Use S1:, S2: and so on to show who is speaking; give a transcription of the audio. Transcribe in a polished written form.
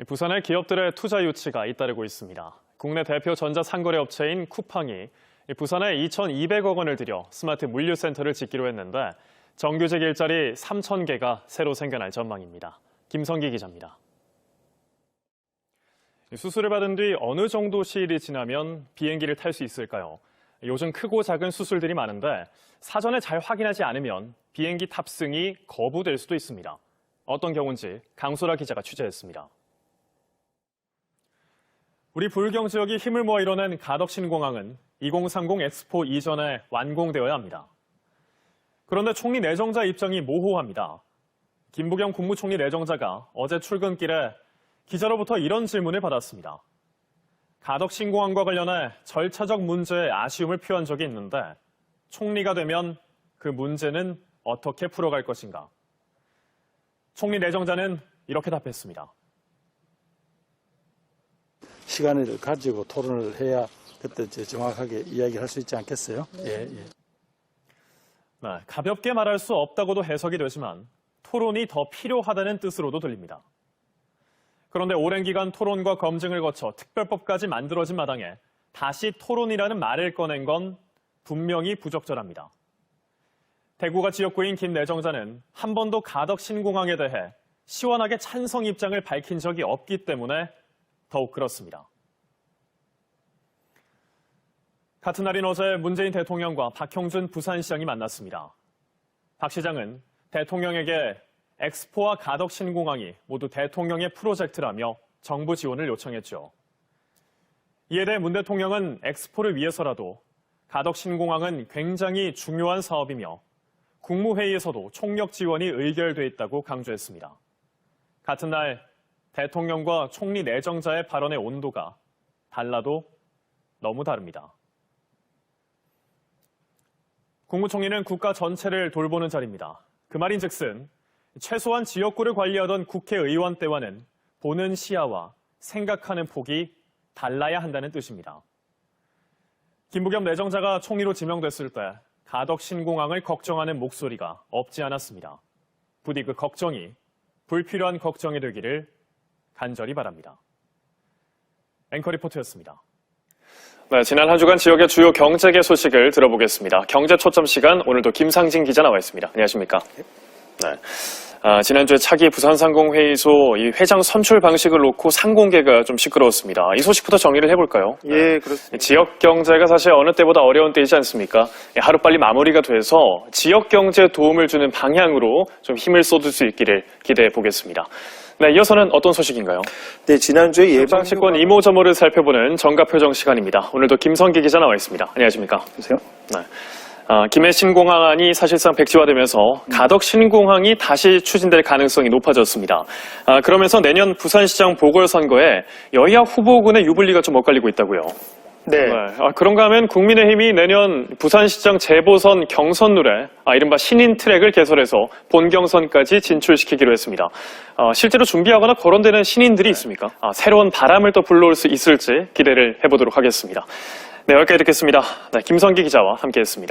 S1: 부산의 기업들의 투자 유치가 잇따르고 있습니다. 국내 대표 전자상거래 업체인 쿠팡이 부산에 2,200억 원을 들여 스마트 물류센터를 짓기로 했는데 정규직 일자리 3,000개가 새로 생겨날 전망입니다. 김성기 기자입니다. 수술을 받은 뒤 어느 정도 시일이 지나면 비행기를 탈 수 있을까요? 요즘 크고 작은 수술들이 많은데 사전에 잘 확인하지 않으면 비행기 탑승이 거부될 수도 있습니다. 어떤 경우인지 강소라 기자가 취재했습니다. 우리 불경 지역이 힘을 모아 이뤄낸 가덕신공항은 2030 엑스포 이전에 완공되어야 합니다. 그런데 총리 내정자 입장이 모호합니다. 김부겸 국무총리 내정자가 어제 출근길에 기자로부터 이런 질문을 받았습니다. 가덕신공항과 관련해 절차적 문제에 아쉬움을 표한 적이 있는데 총리가 되면 그 문제는 어떻게 풀어갈 것인가? 총리 내정자는 이렇게 답했습니다.
S2: 시간을 가지고 토론을 해야 그때 정확하게 이야기할 수 있지 않겠어요? 예.
S1: 네, 가볍게 말할 수 없다고도 해석이 되지만 토론이 더 필요하다는 뜻으로도 들립니다. 그런데 오랜 기간 토론과 검증을 거쳐 특별법까지 만들어진 마당에 다시 토론이라는 말을 꺼낸 건 분명히 부적절합니다. 대구가 지역구인 김 내정자는 한 번도 가덕신공항에 대해 시원하게 찬성 입장을 밝힌 적이 없기 때문에 더욱 그렇습니다. 같은 날인 어제 문재인 대통령과 박형준 부산시장이 만났습니다. 박 시장은 대통령에게 엑스포와 가덕신공항이 모두 대통령의 프로젝트라며 정부 지원을 요청했죠. 이에 대해 문 대통령은 엑스포를 위해서라도 가덕신공항은 굉장히 중요한 사업이며 국무회의에서도 총력 지원이 의결돼 있다고 강조했습니다. 같은 날 대통령과 총리 내정자의 발언의 온도가 달라도 너무 다릅니다. 국무총리는 국가 전체를 돌보는 자리입니다. 그 말인즉슨 최소한 지역구를 관리하던 국회의원 때와는 보는 시야와 생각하는 폭이 달라야 한다는 뜻입니다. 김부겸 내정자가 총리로 지명됐을 때 가덕신공항을 걱정하는 목소리가 없지 않았습니다. 부디 그 걱정이 불필요한 걱정이 되기를 간절히 바랍니다. 앵커 리포트였습니다. 네, 지난 한 주간 지역의 주요 경제계 소식을 들어보겠습니다. 경제 초점 시간, 오늘도 김상진 기자 나와 있습니다. 안녕하십니까? 네. 지난주에 차기 부산상공회의소 이 회장 선출 방식을 놓고 상공계가 좀 시끄러웠습니다. 이 소식부터 정리를 해볼까요?
S3: 예, 그렇습니다.
S1: 지역 경제가 사실 어느 때보다 어려운 때이지 않습니까? 하루빨리 마무리가 돼서 지역 경제에 도움을 주는 방향으로 좀 힘을 쏟을 수 있기를 기대해 보겠습니다. 네, 이어서는 어떤 소식인가요?
S3: 네, 지난주에
S1: 정치권 이모저모를 살펴보는 정가표정 시간입니다. 오늘도 김성기 기자 나와 있습니다. 안녕하십니까?
S3: 보세요.
S1: 네. 김해 신공항안이 사실상 백지화되면서 가덕 신공항이 다시 추진될 가능성이 높아졌습니다. 그러면서 내년 부산시장 보궐선거에 여야 후보군의 유불리가 좀 엇갈리고 있다고요.
S3: 네.
S1: 그런가 하면 국민의힘이 내년 부산시장 재보선 경선룰에 이른바 신인 트랙을 개설해서 본경선까지 진출시키기로 했습니다. 실제로 준비하거나 거론되는 신인들이 있습니까? 새로운 바람을 또 불러올 수 있을지 기대를 해보도록 하겠습니다. 네, 여기까지 듣겠습니다. 네, 김성기 기자와 함께했습니다.